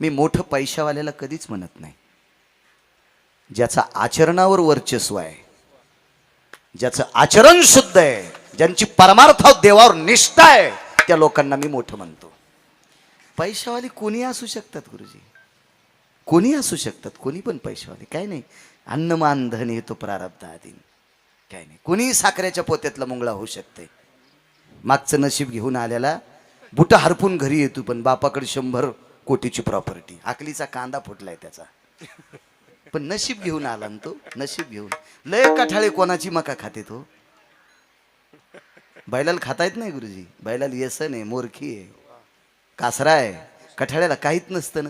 मी मोठं पैशावाल्याला कधीच म्हणत नाही. ज्याचा आचरणावर वर्चस्व आहे, ज्याचं आचरण शुद्ध आहे, ज्यांची परमार्थात देवावर निष्ठा आहे, त्या लोकांना मी मोठं म्हणतो. पैशावाले कोणी असू शकतात गुरुजी, कोणी असू शकतात, कोणी पण पैशावाले, काय नाही. अन्नमान धन हे तो प्रारब्ध आधीन, काय नाही. कोणी साखरेच्या पोत्यातला मुंगळा होऊ शकते. मागचं नशीब घेऊन आल्याला बुट हरपून घरी येतो, पण बापाकडे 100 कोटीची प्रॉपर्टी, आकलीचा कांदा फुटलाय त्याचा, पण नशीब घेऊन आला ना तो. नशीब घेऊन लय कठाळे कोणाची मका खाते तो. बैलाला खाता येत नाही गुरुजी, बैलाला येसन आहे, मोरखी आहे, कासरा आहे, कठाळ्याला काहीच नसतं ना.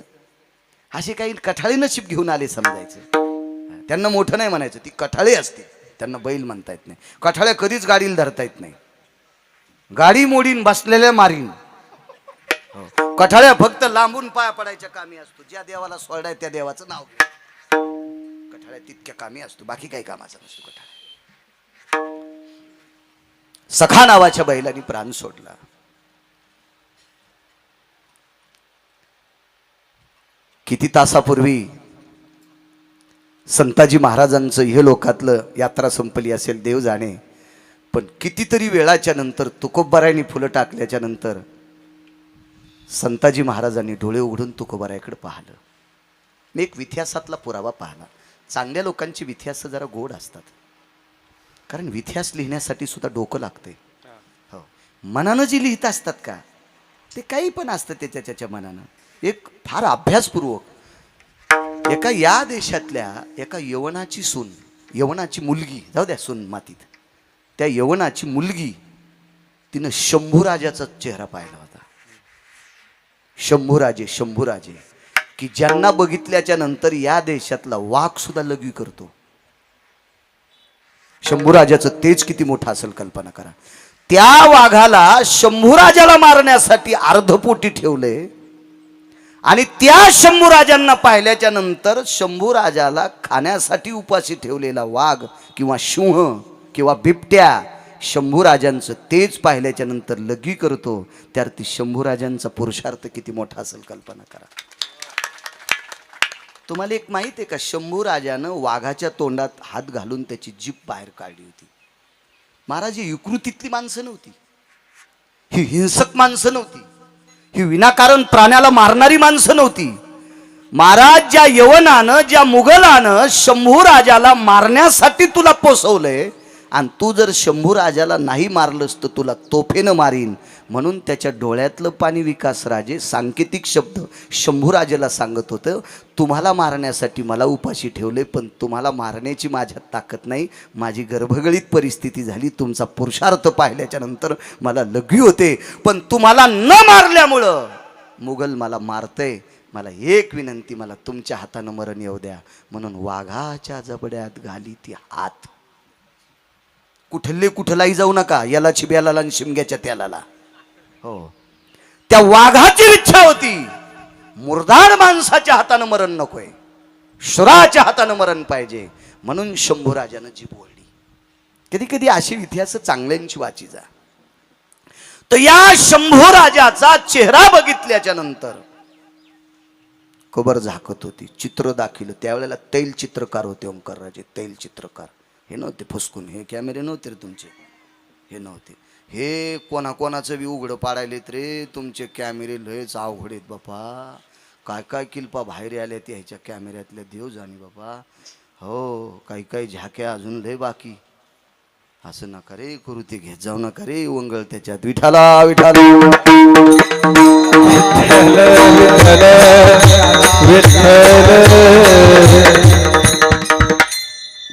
असे काही कठाळे नशीब घेऊन आले समजायचं. त्यांना मोठं नाही म्हणायचं, ती कठाळे असते, त्यांना बैल म्हणता येत नाही. कठाळ्या कधीच गाडीला धरता येत नाही, गाडी मोडीन बसलेल्या मारीन. कठाळ्या फक्त लांबून पाया पडायच्या कामी असतो. ज्या देवाला सोडाय त्या देवाचं नाव घे. कठाळ्या तितक्या कामी असतो, बाकी काही कामाचा नसतो कठाळ्या. सखा नावाच्या बैलांनी प्राण सोडला. किती तासापूर्वी संताजी महाराजांचं हे लोकातलं यात्रा संपली असेल देव जाणे, पण कितीतरी वेळाच्या नंतर तुकोबारायांनी फुलं टाकल्याच्या नंतर संताजी महाराजांनी डोळे उघडून तुकोबारायाकडे पाहिलं. मी एक इतिहासातला पुरावा पाहिला. चांगल्या लोकांचे इतिहास जरा गोड असतात, कारण इतिहास लिहिण्यासाठी सुद्धा डोकं लागते. हो, मनानं जी लिहित असतात का ते काही पण असतं ते त्याच्या मनानं. एक फार अभ्यासपूर्वक एका या देशातल्या एका यवनाची सून, यवनाची मुलगी, जाऊ द्या सून मातीत, त्या यवनाची मुलगी तिनं शंभूराजाचा चेहरा पाहिला होता. शंभूराजे की ज्यांना बघितल्याच्या नंतर या देशातला वाघ सुद्धा लगवी करतो. शंभूराजाचं तेज किती मोठं असेल कल्पना करा. त्या वाघाला शंभूराजाला मारण्यासाठी अर्धपोटी ठेवले, आणि त्या शंभूराजांना पाहिल्याच्या नंतर शंभूराजाला खाण्यासाठी उपाशी ठेवलेला वाघ किंवा सिंह किंवा बिबट्या शंभूराजांचं तेज पाहिल्याच्या नंतर लगी करतो. त्यावरती शंभूराजांचा पुरुषार्थ किती मोठा असेल कल्पना करा. तुम्हाला एक माहित आहे का, शंभूराजानं वाघाच्या तोंडात हात घालून त्याची जीभ बाहेर काढली होती. महाराज ही विकृतीतली माणसं नव्हती, ही हिंसक माणसं नव्हती, ही विनाकारण प्राण्याला मारणारी माणसं नव्हती. महाराज ज्या यवनानं, ज्या मुघलानं शंभूराजाला मारण्यासाठी तुला पोसवलंय, आणि तू जर शंभूराजाला नाही मारलंस तर तुला तोफेनं मारीन, म्हणून त्याच्या डोळ्यातलं पाणी विकासराजे सांकेतिक शब्द शंभूराजाला सांगत होतं, तुम्हाला मारण्यासाठी मला उपाशी ठेवले, पण तुम्हाला मारण्याची माझ्यात ताकद नाही, माझी गर्भगळीत परिस्थिती झाली, तुमचा पुरुषार्थ पाहिल्याच्या नंतर मला लघवी होते, पण तुम्हाला न मारल्यामुळं मुघल मला मारतय. मला एक विनंती, मला तुमच्या हातानं मरण येऊ द्या. म्हणून वाघाच्या जबड्यात घाली ती हात. कुठलाही जाऊ नका, यालाची बेलाला आणि शिमग्याच्या त्यालाला. हो, त्या वाघाची इच्छा होती, मुर्दाड माणसाच्या हातानं मरण नकोय, शुराच्या हातानं मरण पाहिजे, म्हणून शंभूराजानं जीभ ओढली. कधी कधी अशी इतिहास चांगल्यांची वाची जा. तर या शंभूराजाचा चेहरा बघितल्याच्या नंतर कबर झाकत होती, चित्र दाखवलं. त्यावेळेला तैल चित्रकार होते ओंकारराजे, तैल चित्रकार. हे नव्हते फसकून, हे कॅमेरे नव्हते रे तुमचे, हे नव्हते. हे कोणाकोणाचं बी उघडं पाडायलेत रे तुमचे कॅमेरे, लयच अवघड आहेत बापा. काय काय किल्पा बाहेर आल्या त्या ह्याच्या कॅमेऱ्यातल्या, देव जाणी बाबा. हो, काही काही झाक्या अजून लय बाकी. असं नका रे करू, ते घेत जाऊ नका रे वंगळ त्याच्यात. विठाला विठाला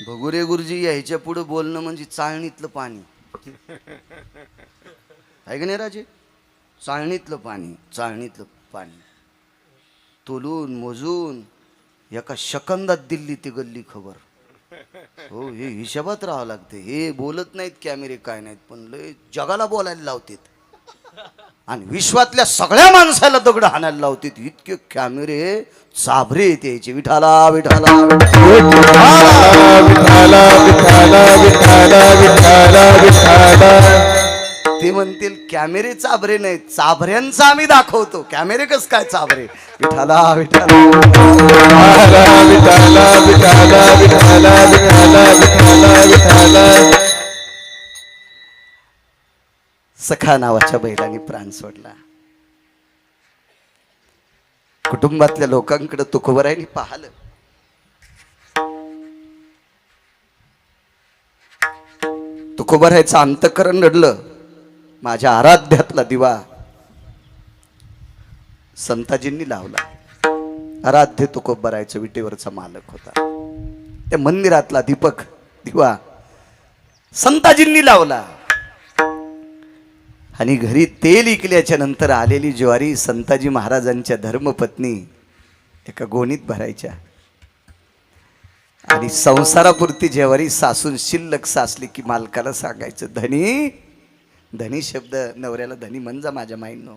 भगुरे गुरुजी यायच्या पुढे बोलणं म्हणजे चाळणीतलं पाणी आहे का नाही राजे. चाळणीतलं पाणी तोलून मोजून एका सेकंदात दिल्ली ती गल्ली खबर. हो, हे हिशोबात राहावं लागते. हे बोलत नाहीत कॅमेरे, काय नाहीत, पण लय जगाला बोलायला लावतात, आणि विश्वातल्या सगळ्या माणसाला दगड हाणायला लावतात. इतके कॅमेरे चाभरे यायचे. विठाला विठाला विठाला विठाला विठाला विठाला विठाला. ते म्हणतील कॅमेरे चाभरे नाहीत, चाभऱ्यांचा आम्ही दाखवतो. कॅमेरे कस काय चाभरे? विठाला विठाला विठाला विठाला विठाला विठाला विठाला विठाला. सखा नावाच्या बैलाने प्राण सोडला. कुटुंबातल्या लोकांकडे तुकोबरायांनी पाहिलं. तुकोबरायचं अंतःकरण नडलं. माझ्या आराध्यातला दिवा संताजींनी लावला. आराध्य तुकोबरायचं विटेवरचा मालक होता. त्या मंदिरातला दीपक दिवा संताजींनी लावला. आणि घरी तेल इकल्याच्या नंतर आलेली ज्वारी संताजी महाराजांच्या धर्मपत्नी एका गोणीत भरायच्या. आणि संसारापुरती ज्वारी सासून शिल्लक सासली की मालकाला सांगायचं, धनी. धनी शब्द नवऱ्याला धनी म्हण जा माझ्या माईंनो,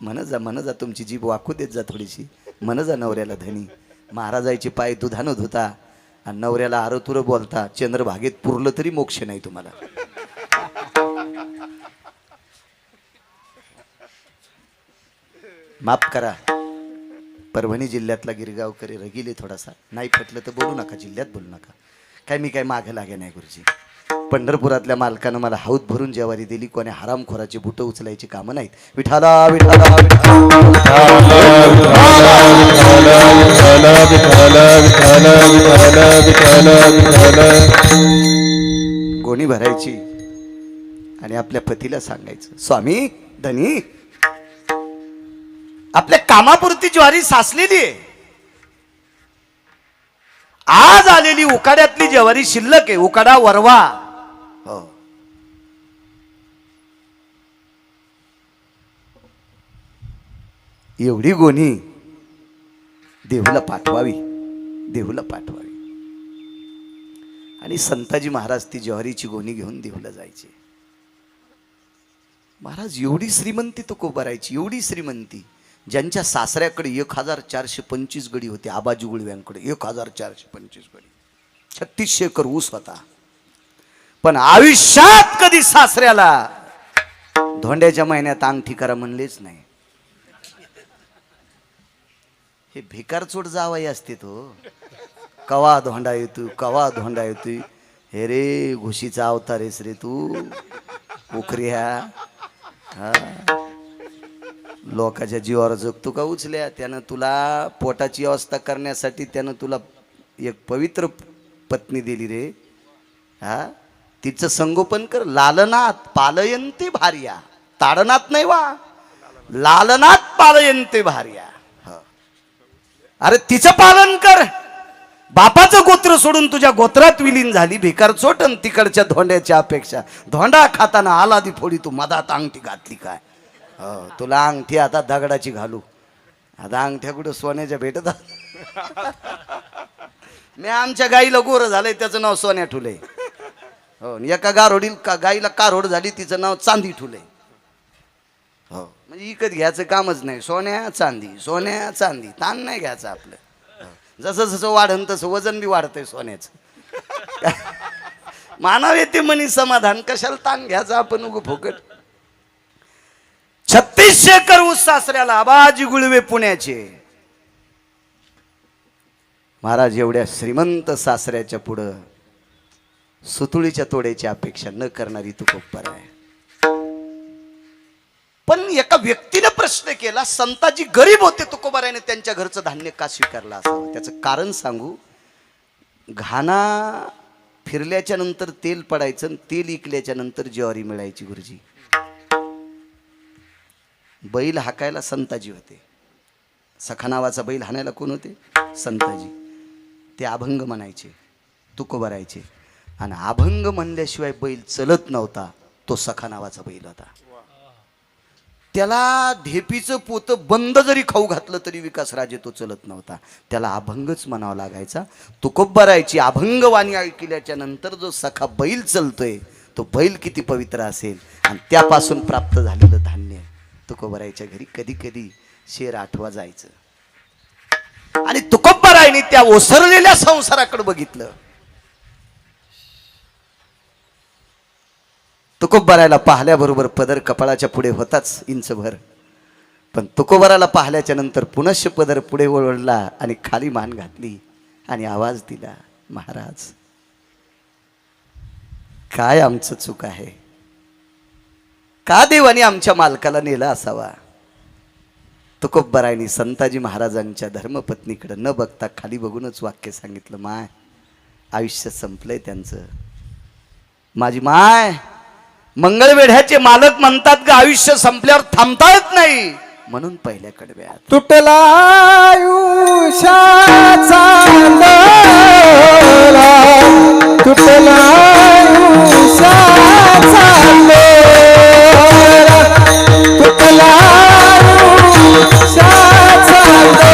म्हण जा तुमची जीभ वाकू देत जा थोडीशी, म्हण जा नवऱ्याला धनी. महाराजाचे पाय दुधानं धुता आणि नवऱ्याला आरतुर बोलता, चंद्रभागेत पुरलं तरी मोक्ष नाही तुम्हाला. माफ करा, परभणी जिल्ह्यातला गिरगावकरी रगिले थोडासा. नाही पटलं तर बोलू नका, जिल्ह्यात बोलू नका. काय मी काय मागे लागे नाही गुरुजी. पंढरपुरातल्या मालकानं मला हौद भरून ज्वारी दिली. कोणी हरामखोराची बुटं उचलायची कामं नाहीत. विठाला विठाला गोणी भरायची आणि आपल्या पतीला सांगायचं, स्वामी धनी आपल्या कामापुरती ज्वारी साचलेली आहे. आज आलेली उकाड्यातली ज्वारी शिल्लक आहे, उकाडा वरवा. हो, एवढी गोणी देहूला पाठवावी, देहूला पाठवावी. आणि संताजी महाराज ती ज्वारीची गोणी घेऊन देहूला जायचे. महाराज एवढी श्रीमंती तुकोबारायची, एवढी श्रीमंती. ज्यांच्या सासऱ्याकडे 1425 गडी होते, आबाजी गुळव्यांकडे 1425 गडी, 3600 एकर ऊस होता. पण आयुष्यात कधी सासऱ्याला धोंड्याच्या महिन्यात अंगठी करा म्हणलेच नाही. हे भिकारचोट जावाई असते तो. कवा धोंडा येतो, कवा धोंडा येतोय. हे रे घुशीचा अवतार आहेस रे तू, उखऱ्या. हा, लोकाच्या जीवावर जगतो का उचल्या. त्यानं तुला पोटाची व्यवस्था करण्यासाठी त्यानं तुला एक पवित्र पत्नी दिली रे. हा, तिचं संगोपन कर. लालनात पालयंते भार्या, ताडनात नाही वा, लालनात पालयंते भार्या. अरे तिचं पालन कर. बापाचं गोत्र सोडून तुझ्या गोत्रात विलीन झाली भिकार चोटन तिकडच्या धोंड्याच्या अपेक्षा. धोंडा खाताना आलादी फोडी तू मधात अंगठी घातली काय. हो, तुला अंगठी आता दगडाची घालू. आता अंगठ्या कुठं सोन्याच्या भेटत. मी आमच्या गाईला गोरं झालंय, त्याचं नाव सोन्या ठुले. हो, एका गाईला कारोड झाली, तिचं नाव चांदी ठुले. हो, म्हणजे इकत घ्यायचं कामच नाही. सोन्या चांदी, सोन्या चांदी, ताण नाही घ्यायचं आपलं. जसं जसं वाढन तसं वजन बी वाढतंय सोन्याचं. मानव येते म्हणी समाधान, कशाला ताण घ्यायचा आपण उगं फुकट. 3600 एकर ऊस सासऱ्याला, आबाजी गुळवे पुण्याचे. महाराज एवढ्या श्रीमंत सासऱ्याच्या पुढं सुतुळीच्या तोड्याची अपेक्षा न करणारी तुकोबर आहे. पण एका व्यक्तीने प्रश्न केला, संताजी गरीब होते, तुकोबारायने त्यांच्या घरचं धान्य का स्वीकारलं असावं. त्याचं कारण सांगू. घाना फिरल्याच्या नंतर तेल पडायचं, तेल इकल्याच्या नंतर ज्वारी मिळायची गुरुजी. बैल हाकायला संताजी होते. सखा नावाचा बैल हाणायला कोण होते? संताजी. ते अभंग म्हणायचे, तुकोबारायचे. आणि अभंग म्हणल्याशिवाय बैल चलत नव्हता. तो सखा नावाचा बैल होता. त्याला ढेपीचं पोतं बंद जरी खाऊ घातलं तरी विकासराजे तो चलत नव्हता. त्याला अभंगच म्हणावा लागायचा. तुकोबारायची अभंगवाणी ऐकल्याच्या नंतर जो सखा बैल चलतोय तो बैल किती पवित्र असेल. आणि त्यापासून प्राप्त झालेलं धान्य तुकोबारायच्या घरी कधी कधी शेर आठवा जायचं. आणि तुकोबारायने त्या ओसरलेल्या संसाराकडे बघितलं. तुकोबारायला पाहिल्याबरोबर पदर कपाळाच्या पुढे होताच इंचभर, पण तुकोबाराला पाहिल्याच्या नंतर पुनश्च पदर पुढे वळवला आणि खाली मान घातली आणि आवाज दिला, महाराज काय आमचं चूक आहे, का देवाने आमच्या मालकाला नेला असावा. तुकोबारायनी संताजी महाराजांच्या धर्मपत्नीकडे न बघता खाली बघूनच वाक्य सांगितलं, माय आयुष्य संपलंय त्यांचं. माझी माय, मंगळवेढ्याचे मालक म्हणतात का आयुष्य संपल्यावर थांबता येत नाही, म्हणून पहिल्या कडव्यात तुटला आयुष्याचा लोला, तुटला आयुष्याचा लोला, तुटला आयुष्याचा लोला,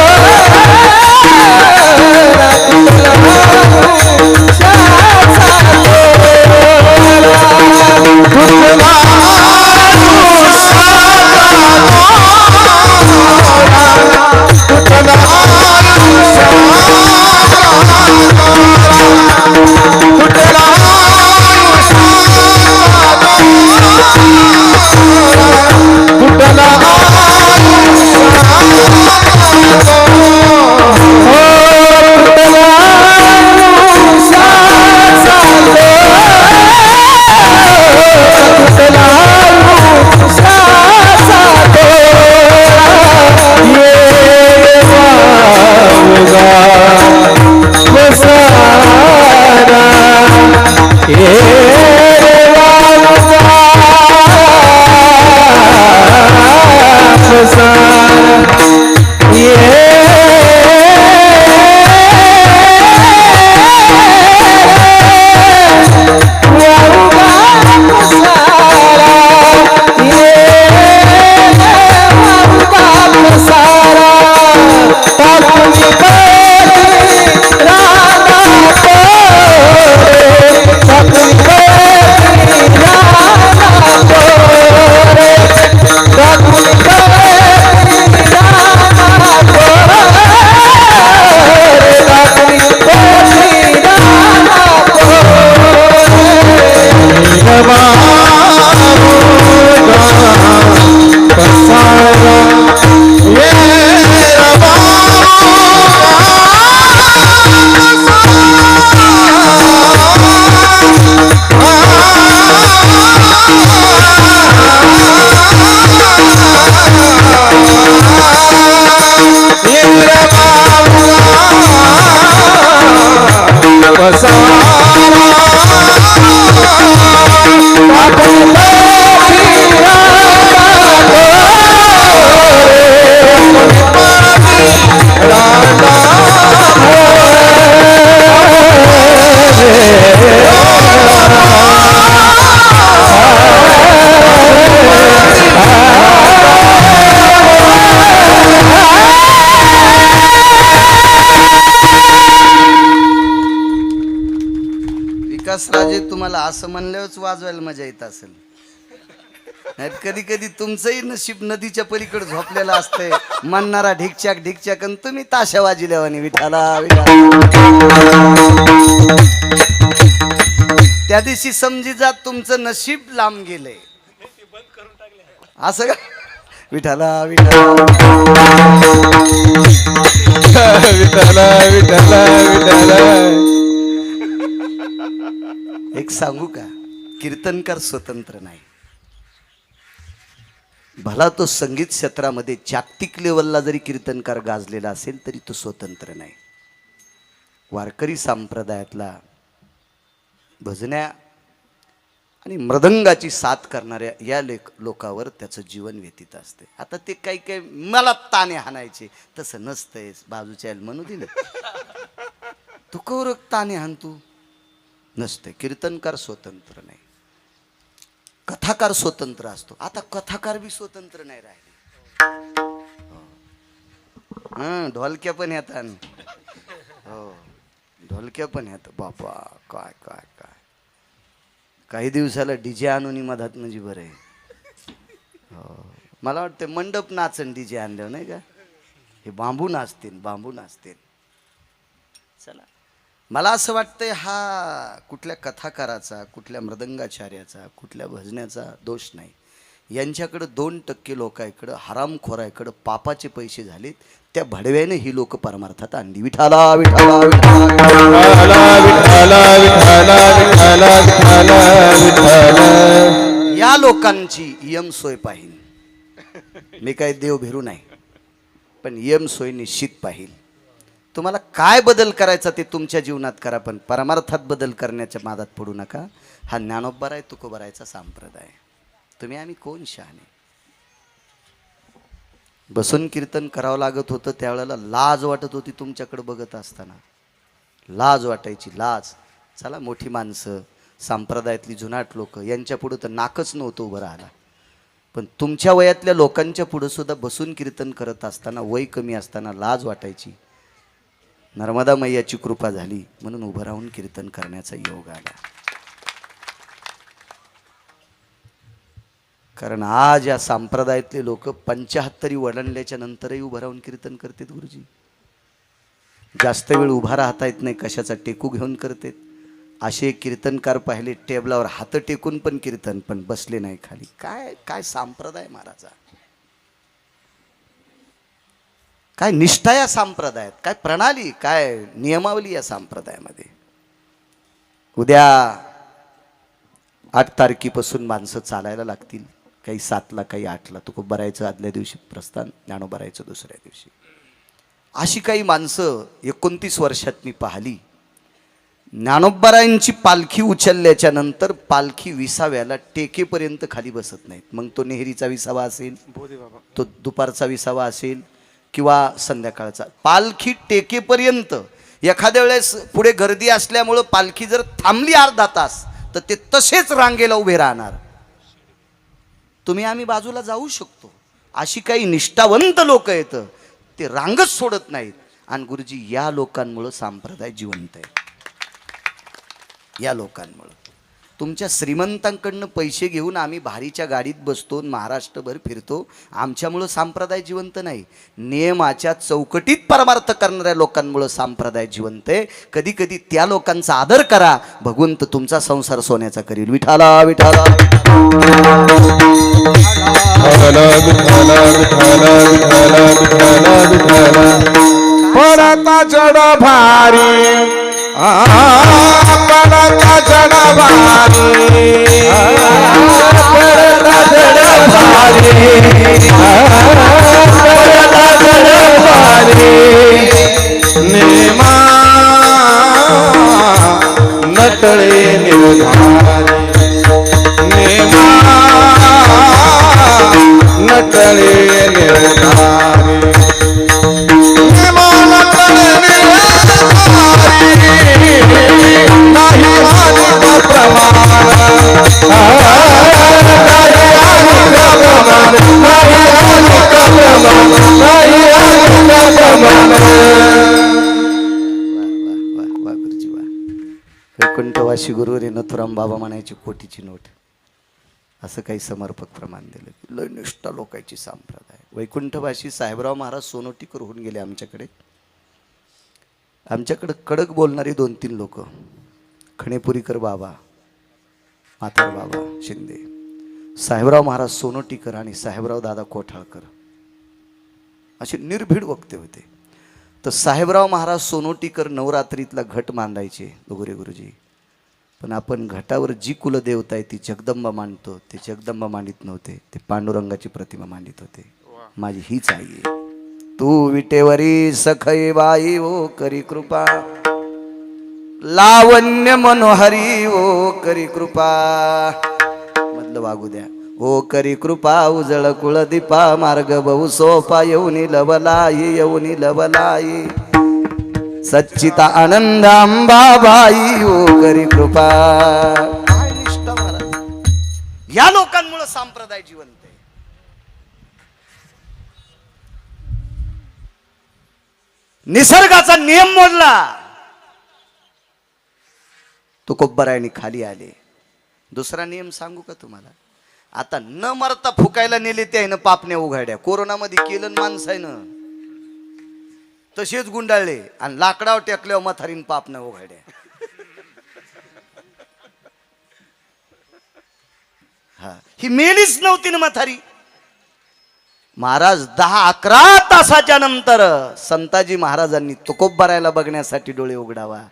तुटला आयुष्याचा लोला, विकासराजे, तुम्हाला असं म्हणल्यावरच वाजवायला मजा येत असेल, नाही कधी कधी तुमचंही नशीब नदीच्या पलीकडे झोपलेलं असतंय, म्हणणारा ढिकच्याक ढिकच्याक आणि तुम्ही ताशा वाजिल्यावानी विठाला विठाला. त्या दिवशी समजी जात तुमचं नशीब लांब गेलंय, असं का? विठाला विठाला विठ्ठला विठ्ठला विठ्ठला. एक सांगू का, कीर्तनकार स्वतंत्र नाही. भला तो संगीत क्षेत्रामध्ये जागतिक लेवलला जरी कीर्तनकार गाजलेला असेल तरी तो स्वतंत्र नाही. वारकरी संप्रदायातला भजन्या आणि मृदंगाची साथ करणाऱ्या या लोकावर त्याचं जीवन व्यतीत असते. आता ते काही काही मला ताने हाणायचे तसं नसतंय, बाजूच्या म्हणू दिलं तू कौरक ताने हाण, तू नसते. कीर्तनकार स्वतंत्र नाही, कथाकार स्वतंत्र असतो. आता कथाकार बी स्वतंत्र नाही राहिले. ढोलक्या पण येतात, हो ढोलक्या पण येतात. बापा काय काय काय, काही दिवसाला डीजे आणून मधात म्हणजे बरं आहे. हो मला वाटतं मंडप नाचन डीजे आणल्यावर नाही का, हे बांबू नाचतील बांबू नाचतील. चला मला असं वाटतंय हा कुठल्या कथाकाराचा, कुठल्या मृदंगाचार्याचा, कुठल्या भजण्याचा दोष नाही. यांच्याकडं 2% लोकांकडं, हरामखोराकडं पापाचे पैसे झालेत. त्या भडव्याने ही लोक परमार्थात आणली. विठाला विठाला विठाला या लोकांची यम सोय पाहिल. मी काय देव भिरू नाही, पण यम सोय निश्चित पाहिल. तुम्हाला काय बदल करायचा ते तुमच्या जीवनात करा, पण परमार्थात बदल करण्याच्या मादात पडू नका. हा ज्ञानोबराय तुकोबरायचा संप्रदाय. तुम्ही आम्ही कोण शहाणे. बसून कीर्तन करावं लागत होतं त्यावेळेला लाज वाटत होती. तुमच्याकडे बघत असताना लाज वाटायची, लाज. चला मोठी माणसं, संप्रदायातली जुनाट लोक, यांच्या पुढं तर नाकच नव्हतं उभं राहायला. पण तुमच्या वयातल्या लोकांच्या पुढं सुद्धा बसून कीर्तन करत असताना, वय कमी असताना लाज वाटायची. नर्मदा मैयाची कृपा झाली म्हणून उभं राहून कीर्तन करण्याचा योग आला. कारण आज या संप्रदायातले लोक 75 वडणल्याच्या नंतरही उभं राहून कीर्तन करतात. गुरुजी जास्त वेळ उभा राहता येत नाही, कशाचा टेकू घेऊन करतात. असे कीर्तनकार पाहिले टेबलावर हात टेकून पण कीर्तन, पण बसले नाही खाली. काय काय संप्रदाय महाराजा, काय निष्ठा या संप्रदायात, काय प्रणाली, काय नियमावली या संप्रदायामध्ये. उद्या 8 तारखेपासून माणसं चालायला लागतील. काही 7ला, काही 8ला. तुकोबरायचं आदल्या दिवशी प्रस्थान, ज्ञानोबरायचं दुसऱ्या दिवशी. अशी काही माणसं 29 वर्षात मी पाहिली. ज्ञानोबरायांची पालखी उचलल्याच्या नंतर पालखी विसाव्याला टेकेपर्यंत खाली बसत नाहीत. मग तो नेहरीचा विसावा असेल, तो दुपारचा विसावा असेल किंवा संध्याकाळचा, पालखी टेकेपर्यंत. एखाद्या वेळेस पुढे गर्दी असल्यामुळं पालखी जर थांबली अर्धा तास तर ते तसेच रांगेला उभे राहणार. तुम्ही आम्ही बाजूला जाऊ शकतो. अशी काही निष्ठावंत लोक आहेत, ते रांगच सोडत नाहीत. आणि गुरुजी या लोकांमुळं संप्रदाय जिवंत आहे. या लोकांमुळं. तुमच्या श्रीमंतांकडनं पैसे घेऊन आम्ही भारीच्या गाडीत बसतो, महाराष्ट्रभर फिरतो, आमच्यामुळं संप्रदाय जिवंत नाही. नियमाच्या चौकटीत परमार्थ करणाऱ्या लोकांमुळं संप्रदाय जिवंत आहे. कधी कधी त्या लोकांचा आदर करा, भगवंत तुमचा संसार सोन्याचा करील. विठाला विठाला पडता जड भारी, पडता जड भारी, पडता जड भारी, पडता जड भारी. नेमा नटळे निर्धारी, नेमा नटळे निर्धारी, नेमा नटळे वैकुंठवासी गुरु रे नथुराम बाबा म्हणायची कोटीची नोट. असं काही समर्पक प्रमाण दिलं. लय निष्ठा लोकांची संप्रदाय. वैकुंठवासी साहेबराव महाराज सोनोटीकर होऊन गेले आमच्याकडे. आमच्याकडे कडक बोलणारी 2-3 लोक, खणेपुरीकर बाबा, म्हातार बाबा शिंदे, साहेबराव महाराज सोनोटीकर आणि साहेबराव दादा कोठाळकर असे निर्भीड वक्ते होते. तर साहेबराव महाराज सोनोटीकर नवरात्रीतला घट मांडायचे गोरे गुरुजी. पण आपण घटावर जी कुलदेवता आहे ती जगदंबा मांडतो, ते जगदंबा मांडित नव्हते, ते पांडुरंगाची प्रतिमा मांडित होते. माझी हीच आई आहे. तू विटेवरी सखई बाई ओ करी कृपा, लावण्य मनोहरी ओ करी कृपा. मधलं वागू द्या. ओ करी कृपा उजळ कुळदीपा, मार्ग बहु सोपा येऊनी लवलाई, येऊनी लवलाई. सच्चिता आनंद अंबाबाई ओ करी कृपा. काय निष्ठा महाराज. या लोकांमुळे संप्रदाय जिवंत आहे. निसर्गाचा नियम मोडला, तुकोबरायांनी खाली आले. दुसरा नियम सांगू का तुम्हाला. आता न मरता फुकायला नेले ते आहे ना पापण्या उघाड्या. कोरोनामध्ये केलं माणसानं. तसेच गुंडाळले आणि लाकडावर टेकल्यावर म्हातारीन पाप न उघड्या. हा, ही मेलीच नव्हती ना म्हातारी. महाराज 10-11 तासाच्या नंतर संताजी महाराजांनी तुकोबारायला बघण्यासाठी डोळे उघडावा.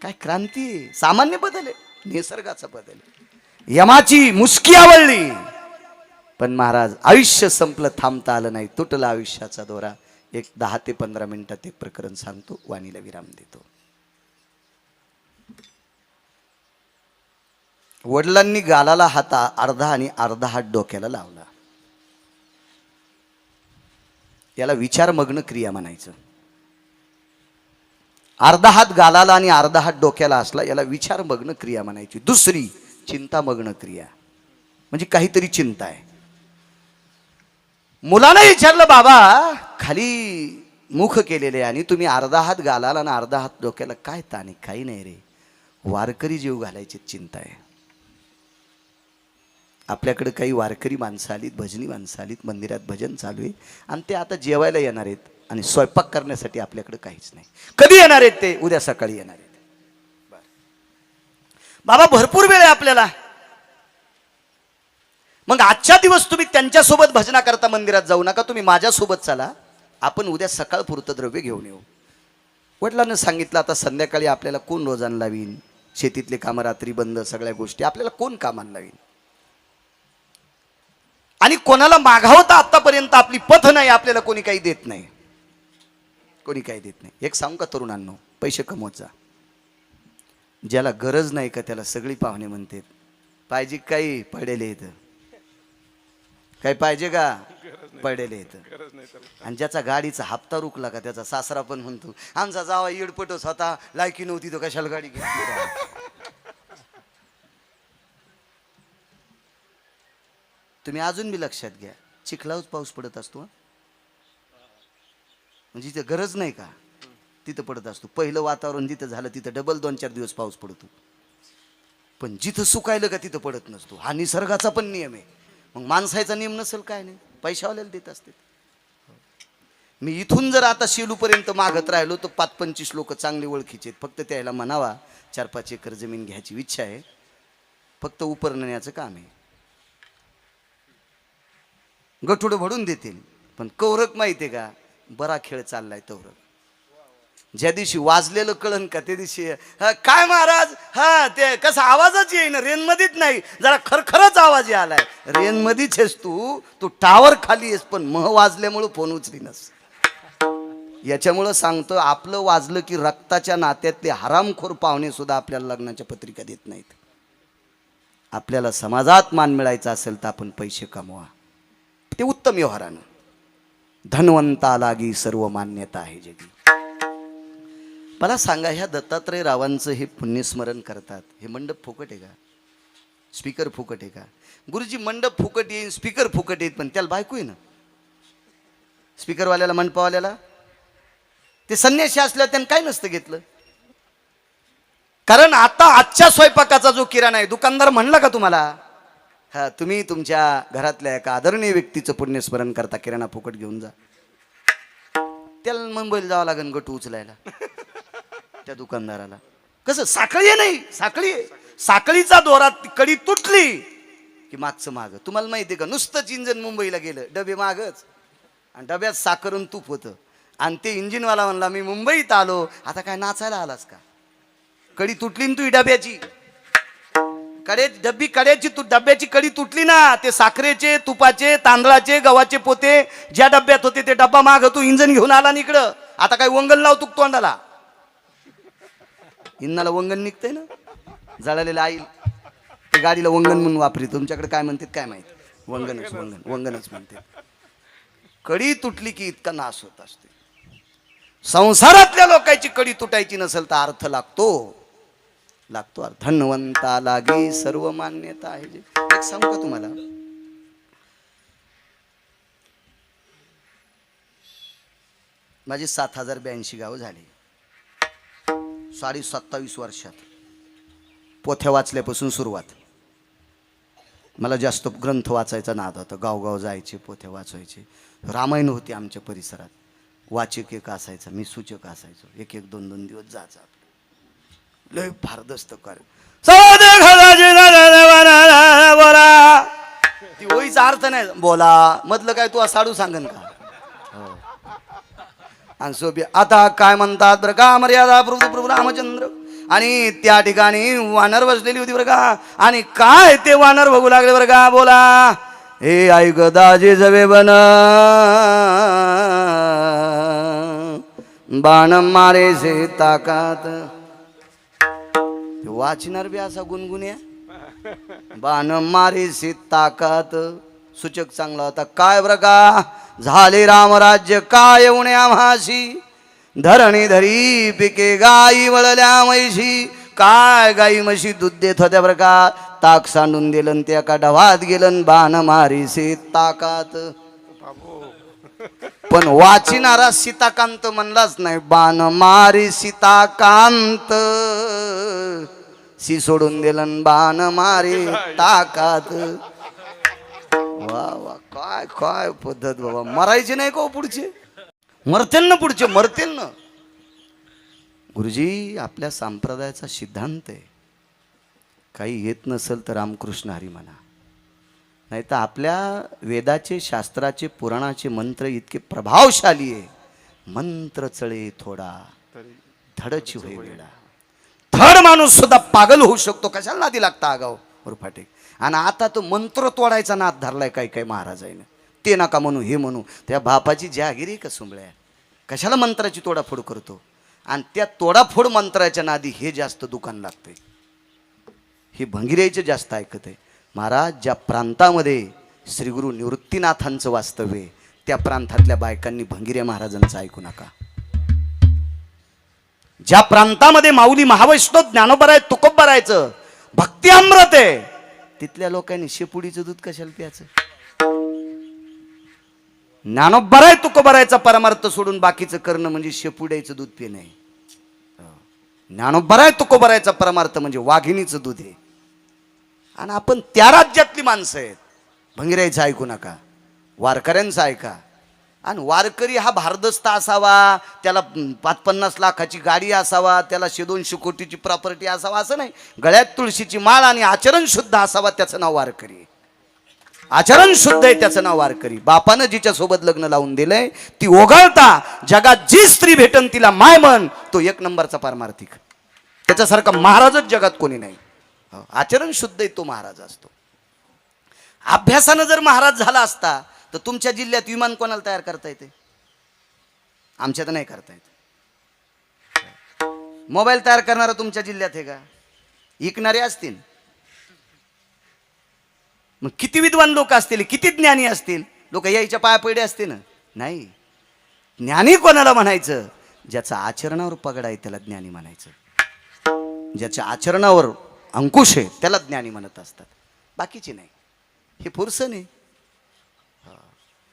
काय क्रांती आहे. सामान्य बदल आहे, निसर्गाचा बदल आहे. यमाची मुसकी आवडली पण महाराज आयुष्य संपलं, थांबता आलं नाही. तुटला आयुष्याचा दोरा. एक 10 ते 15 मिनिटात एक प्रकरण सांगतो, वाणीला विराम देतो. वडिलांनी गालाला हात अर्धा आणि अर्धा हात डोक्याला लावला. याला विचारमग्न क्रिया म्हणायचं. अर्धा हात गालाला आणि अर्धा हात डोक्याला असला याला विचारमग्न क्रिया म्हणायची. दुसरी चिंतामग्न क्रिया, म्हणजे काहीतरी चिंता आहे. मुलानं विचारलं, बाबा खाली मुख केलेले आणि तुम्ही अर्धा हात गालाला आणि अर्धा हात डोक्याला, काय ताणे? काही नाही रे, वारकरी जीव घालायची चिंता आहे. आपल्याकडे काही वारकरी माणसं आलीत, भजनी माणसं आलीत, मंदिरात भजन चालू आहे आणि ते आता जेवायला येणार आहेत आणि स्वयंपाक करण्यासाठी आपल्याकडे काहीच नाही. कधी येणार आहेत ते? उद्या सकाळी येणार आहेत. बाबा भरपूर वेळ आहे आपल्याला. मग आजच्या दिवस तुम्ही त्यांच्यासोबत भजना करता मंदिरात जाऊ नका, तुम्ही माझ्यासोबत चला, आपण उद्या सकाळ पुरतं द्रव्य घेऊन येऊ. वडिलांना सांगितलं, आता संध्याकाळी आपल्याला कोण रोजान लावीन? शेतीतले कामं रात्री बंद, सगळ्या गोष्टी, आपल्याला कोण कामाला लावीन? आणि कोणाला मागावता आतापर्यंत आपली पथ नाही, आपल्याला कोणी काही देत नाही, कोणी काही देत नाही. एक सांगू का तरुणांनो, पैसे कमवत जा. ज्याला गरज नाही का त्याला सगळी पाहुणे म्हणतात. पाहिजे काही पडेले इथं, काही पाहिजे का पडेले इथं. आणि ज्याचा गाडीचा हप्ता रुकला का त्याचा सासरा पण म्हणतो, आमचा जावा येडपटच होता, लायकी नव्हती तो कशाला गाडी घेतली. तुम्ही अजून बी लक्षात घ्या, चिखलावच पाऊस पडत असतो. म्हणजे जिथे गरज नाही का तिथं पडत असतो. पहिलं वातावरण जिथं झालं तिथं डबल 2-4 दिवस पाऊस पडतो. पण जिथं सुकायलं का तिथं पडत नसतो. हा निसर्गाचा पण नियम आहे. मग माणसाचा नियम नसेल काय नाही, पैशावाल्याला देत असते. मी इथून जर आता शेलूपर्यंत मागत राहिलो तर 5-25 लोक चांगले ओळखीचे आहेत. फक्त त्याला म्हणावा 4-5 एकर जमीन घ्यायची इच्छा आहे, फक्त उपरण्याचं काम आहे. गठुडं भडून देतील. पण कौरक माहिती आहे का, बरा खेळ चाललाय तौरक. ज्या दिवशी वाजलेलं कळन का त्या दिवशी काय महाराज, हा ते कसा आवाजच येईन, रेनमध्येच नाही, जरा खरखरच आवाज आलाय. रेनमध्येच आहेस तू टावर खाली आहेस, पण मह वाजल्यामुळं फोन उचलीनस. याच्यामुळं सांगतो, आपलं वाजलं की रक्ताच्या नात्यातले हरामखोर पाहुणे सुद्धा आपल्याला लग्नाच्या पत्रिका देत नाहीत. आपल्याला समाजात मान मिळायचा असेल तर आपण पैसे कमवा, ते उत्तम व्यवहारानं. धनवंता लागी सर्व मान्यता आहे जगी. मला सांगा, ह्या दत्तात्रय रावांचं हे पुण्यस्मरण करतात, हे मंडप फुकट आहे का? स्पीकर फुकट आहे का? गुरुजी मंडप फुकट येईन, स्पीकर फुकट येईल, पण त्याला बायको आहे ना. स्पीकरवाल्याला, मंडपावाल्याला ते संन्यासी असल्यावर त्यानं काय नसतं घेतलं. कारण आता आजच्या स्वयंपाकाचा जो किराणा आहे, दुकानदार म्हणला का तुम्हाला, हा तुम्ही तुमच्या घरातल्या एका आदरणीय व्यक्तीचं पुण्यस्मरण करता, किराणा फुकट घेऊन जा. त्याला मुंबईला जावं लागेल गटू उचलायला त्या दुकानदाराला. कसं साखळी आहे, नाही साखळी आहे. साखळीचा दोरात कडी तुटली की मागचं माग. तुम्हाला माहिती आहे का, नुसतंच इंजन मुंबईला गेलं, डबे मागच, आणि डब्यात साखर तूप होतं. आणि ते इंजिनवाला म्हणला, मी मुंबईत आलो, आता काय नाचायला आलास का? कडी तुटली ना तुझी डब्याची, डब्याची कडी तुटली ना. ते साखरेचे, तुपाचे, तांदळाचे, गव्हाचे पोते ज्या डब्यात होते ते डब्बा माग तू इंजन घेऊन आला इकडं. आता काय वंगण लावतो तोंडाला? इंनाला वंगण निघतंय ना, जळालेलं आई ते गाडीला वंगण म्हणून वापरी. तुमच्याकडे काय म्हणतात काय माहिती, वंगणच म्हणते. कडी तुटली की इतका नाश होत असते. संसारातल्या लोकांची कडी तुटायची नसेल तर अर्थ लागतो. धनवंता लागी सर्व मान्यता आहे. एक सांगू का तुम्हाला, माझी 7082 गावं झाली 27.5 वर्षात. पोथ्या वाचल्यापासून सुरुवात. मला जास्त ग्रंथ वाचायचा नाद होता, गावगाव जायचे, पोथ्या वाचायचे. रामायण होती आमच्या परिसरात. वाचक एक असायचा, मी सूचक असायचो. एक एक दोन दोन दिवस जायचं आपलं. लय फारदस्त कर बोला. ती ओळीचा अर्थ नाही बोला मधलं काय तू साडू सांगन का. आणि सोबी आता काय म्हणतात बरं का, मर्यादा प्रभू रामचंद्र. आणि त्या ठिकाणी वानर बसलेली होती बरं का. आणि काय ते वानर बघू लागले बरं का. बोला हे ऐक दाजे जवे बन बाण मारे से ताकात. वाचणार बी असा गुणगुण्या बाण मारे से ताकात. सूचक चांगला होता. काय बरं का, झाले रामराज्य काय उणे आम्हाशी. धरणी धरी पिके गाई वळल्या म्हैशी. काय गाई म्हशी दूध देत होत्या बरं का. ताक सांडून दिलं ते एका डवात गेलं बाण मारी से ताकात. पण वाचिणारा सीताकांत म्हणलाच नाही. बाण मारी सीताकांत सी सोडून दिलं बाण मारी ताकात. वा वा काय काय पद्धत बाबा. मरायचे नाही का पुढचे, मरतील ना पुढचे, मरतील ना. गुरुजी आपल्या संप्रदायाचा सिद्धांत आहे, काही येत नसेल तर रामकृष्ण हरी म्हणा. नाही तर आपल्या वेदाचे शास्त्राचे पुराणाचे मंत्र इतके प्रभावशाली आहे. मंत्र चळे थोडा धडची होई वेळा. धड माणूस सुद्धा पागल होऊ शकतो. कशाला नादी लागता आगाव उरफाटे. आणि आता तो मंत्र तोडायचा नाद धरलाय काही काही महाराजांनी. ते नका म्हणू हे म्हणू. त्या बापाची जहागिरी का सुंबळ्या, कशाला मंत्राची तोडाफोड करतो. आणि त्या तोडाफोड मंत्राच्या नादी हे जास्त दुकान लागतंय. हे भंगिऱ्याचं जास्त ऐकत आहे. महाराज ज्या प्रांतामध्ये श्रीगुरु निवृत्तीनाथांचं वास्तव्य आहे त्या प्रांतातल्या बायकांनी भंगिऱ्या महाराजांचं ऐकू नका. ज्या प्रांतामध्ये माऊली महावैष्णव ज्ञानोबा आहे तुकोबा राहायचं भक्ती अमृत आहे तिथल्या लोकांनी शेपुडीचं दूध कशाला प्यायचं. ज्ञानोबा आहे तुकोबा राहायचा परमार्थ सोडून बाकीचं करणं म्हणजे शेपुड्याचं दूध पिणं आहे. ज्ञानोबा आहे तुकोबा राहायचा परमार्थ म्हणजे वाघिणीचं दूध आहे. आणि आपण त्या राज्यातली माणसं आहेत. भंगिऱ्याचं ऐकू नका, वारकऱ्यांचं ऐका. आणि वारकरी हा भारदस्त असावा, त्याला 50-50 लाखाची गाडी असावा, त्याला 100-200 कोटीची प्रॉपर्टी असावा असं नाही. गळ्यात तुळशीची माळ आणि आचरण शुद्ध असावा त्याचं नाव वारकरी. आचरण शुद्ध आहे त्याचं नाव वारकरी. बापानं जिच्या सोबत लग्न लावून दिलंय ती ओघळता जगात जी स्त्री भेटन तिला माय म्हण. तो एक नंबरचा पारमार्थिक. त्याच्यासारखा महाराजच जगात कोणी नाही. आचरण शुद्ध आहे तो महाराज असतो. अभ्यासानं जर महाराज झाला असता तर तुमच्या जिल्ह्यात विमान कोणाला तयार करता येते, आमच्यात नाही करता येत. मोबाईल तयार करणारा तुमच्या जिल्ह्यात आहे का, विकणारे असतील. मग किती विद्वान लोक असतील, किती ज्ञानी असतील. लोक यायच्या पाया पडे असते ना. नाही, ज्ञानी कोणाला म्हणायचं, ज्याचा आचरणावर पगड आहे त्याला ज्ञानी म्हणायचं. ज्याच्या आचरणावर अंकुश आहे त्याला ज्ञानी म्हणत असतात, बाकीचे नाही. हे फुरसन आहे.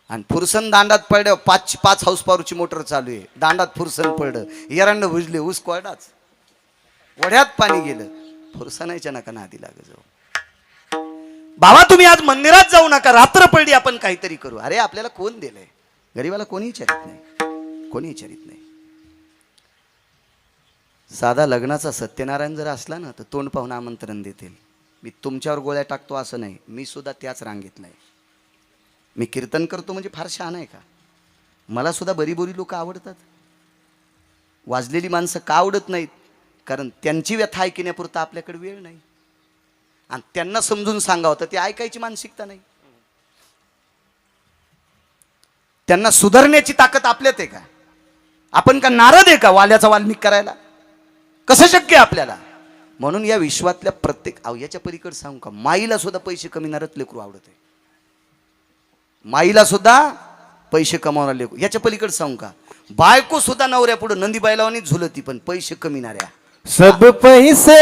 आणि फुरसन दांडात पडलं. 5 हाऊस पॉवरची मोटर चालू आहे, दांडात फुरसन पडलं, एरंड भुजले, ऊस कोरडाच, वड्यात पाणी गेलं. फुरसनाच्या नका नादी लाग जाऊ. बाबा तुम्ही आज मंदिरात जाऊ नका, रात्र पडली आपण काहीतरी करू. अरे आपल्याला कोण दिलंय, गरीबाला कोणी विचारित नाही, कोणी विचारित नाही. साधा लग्नाचा सत्यनारायण जर असला ना तर तोंड पाहून आमंत्रण देतील. मी तुमच्यावर गोळ्या टाकतो असं नाही, मी सुद्धा त्याच रांगेत नाही. मी कीर्तन करतो म्हणजे फार शहाणा आहे का. मला सुद्धा बरीबोरी लोक आवडतात. वाजलेली माणसं का आवडत नाहीत, कारण त्यांची व्यथा ऐकण्यापुरता आपल्याकडे वेळ नाही. आणि त्यांना समजून सांगावं तर ते ऐकायची मानसिकता नाही. त्यांना सुधारण्याची ताकद आपल्यात आहे का. आपण का नारद आहे का वाल्याचा वाल्मिक करायला, कसं शक्य आहे आपल्याला. म्हणून या विश्वातल्या प्रत्येक याच्या पलीकडे सांगू का, माईला सुद्धा पैसे कमी नारद लेकरू आवडत आहे. माईला सुद्धा पैसे कमावणार लेकरू. याच्या पलीकडे सांगू का, बायको सुद्धा नवऱ्या पुढे नंदी बैलावानी झुलती पण पैसे कमीनाऱ्या. सब पैसे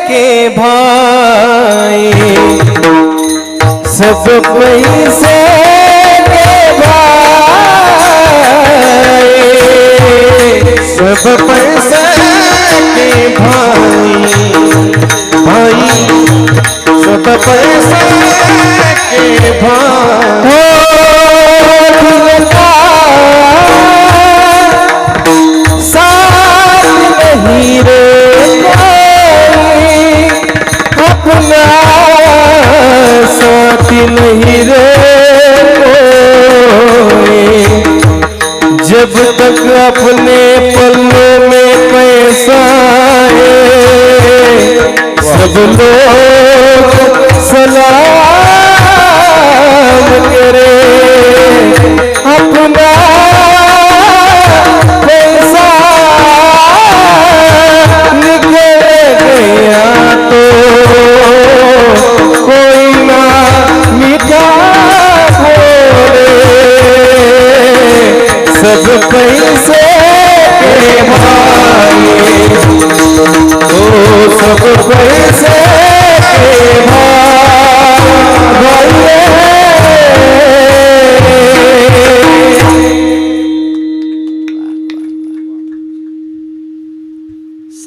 के भाई, सब पैसे के भाई, सब पैसे के भाई, भाई सब पैसे के भाई.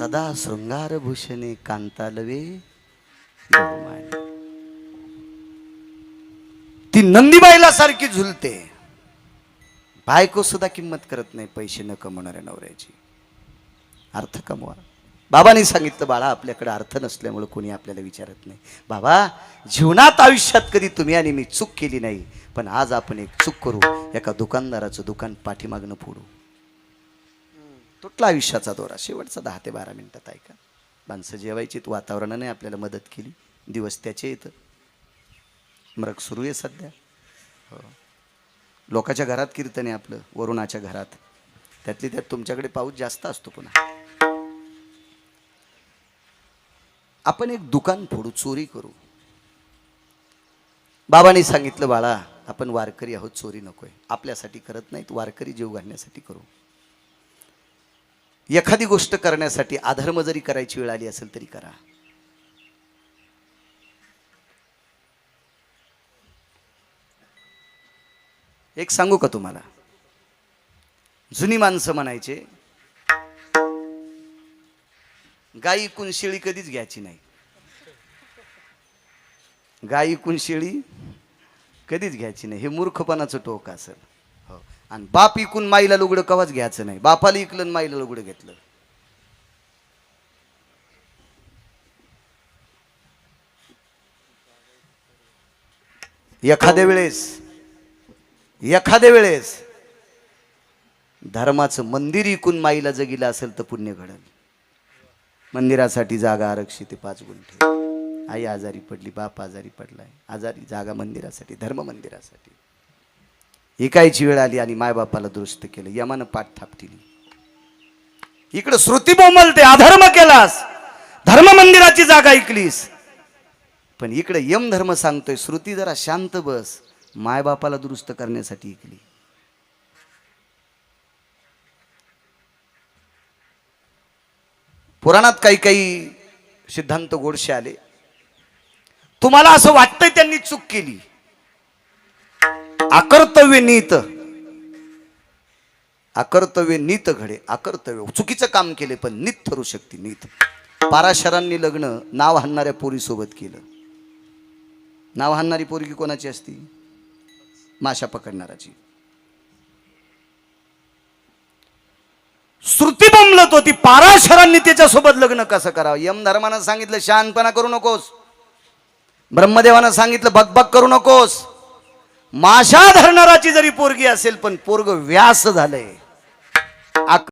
सदा शृंगार भूषणे कांतालवे बहुमानी. ती नंदीबाईला सारखी झुलते. बायको सुद्धा किंमत करत नाही पैसे न कमवणाऱ्या नवऱ्याची. अर्थ कमवा. बाबांनी सांगितलं बाळा आपल्याकडे अर्थ नसल्यामुळे कोणी आपल्याला विचारत नाही. बाबा जीवनात आयुष्यात कधी तुम्ही आणि मी चूक केली नाही, पण आज आपण एक चूक करू. एका दुकानदाराचं दुकान पाठीमागणं फोडू. तुटला आयुष्याचा दोरा. शेवटचा 10 ते 12 मिनिटात ऐका. माणसं जेवायची वातावरणाने आपल्याला मदत केली. दिवस त्याचे येतं. मृग सुरू आहे सध्या. हो. लोकाच्या घरात कीर्तन आहे आपलं, वरुणाच्या घरात. त्यातली त्यात तुमच्याकडे पाऊस जास्त असतो. पुन्हा आपण एक दुकान फोडू, चोरी करू. बाबांनी सांगितलं बाळा आपण वारकरी आहोत, चोरी नकोय. आपल्यासाठी करत नाहीत, वारकरी जीव घालण्यासाठी करू. एखादी गोष्ट करण्यासाठी अधर्म जरी करायची वेळ आली असेल तरी करा. एक सांगू का तुम्हाला, जुनी माणसं म्हणायचे गाई इकून शेळी कधीच घ्यायची नाही. गाई इकून शेळी कधीच घ्यायची नाही. हे मूर्खपणाचं टोक असेल. हो. आणि बाप इकून माईला लुगडं कवाच घ्यायचं नाही. बापाला इकलं आणि माईला लुगडं घेतलं. एखाद्या वेळेस धर्माचं मंदिर इकून माईला जगिलं असेल तर पुण्य घडल. मंदिरासाठी जागा आरक्षित 5 गुंठे. आई आजारी पडली, बाप आजारी पडलाय, आजारी जागा मंदिरासाठी, धर्म मंदिरासाठी. ऐकायची वेळ आली आणि मायबापाला दुरुस्त केलं. यमानं पाठ थापटिली. इकडं श्रुती बोंबलते अधर्म केलास, धर्म मंदिराची जागा ऐकलीस. पण इकडे यम धर्म सांगतोय श्रुती जरा शांत बस, मायबापाला दुरुस्त करण्यासाठी ऐकली. पुराणात काही काही सिद्धांत गोडशे आले. तुम्हाला असं वाटतंय त्यांनी चूक केली, अकर्तव्य नीत घडे. अकर्तव्य चुकीचं काम केले पण नीत ठरू शकते. नीत. पाराशरांनी लग्न नाव हाणणाऱ्या पोरी सोबत केलं. नाव हाणणारी पोरगी कोणाची असती? माशा पकडणाराची. श्रुती बोंबलत होती पाराशरांनी त्याच्यासोबत लग्न कसं करावं. यम धर्मानं सांगितलं शहाणपणा करू नकोस. ब्रह्मदेवानं सांगितलं बकबक करू नकोस. माशा धरणाराची जरी पोरगी असेल पण पोरग व्यास झालंय.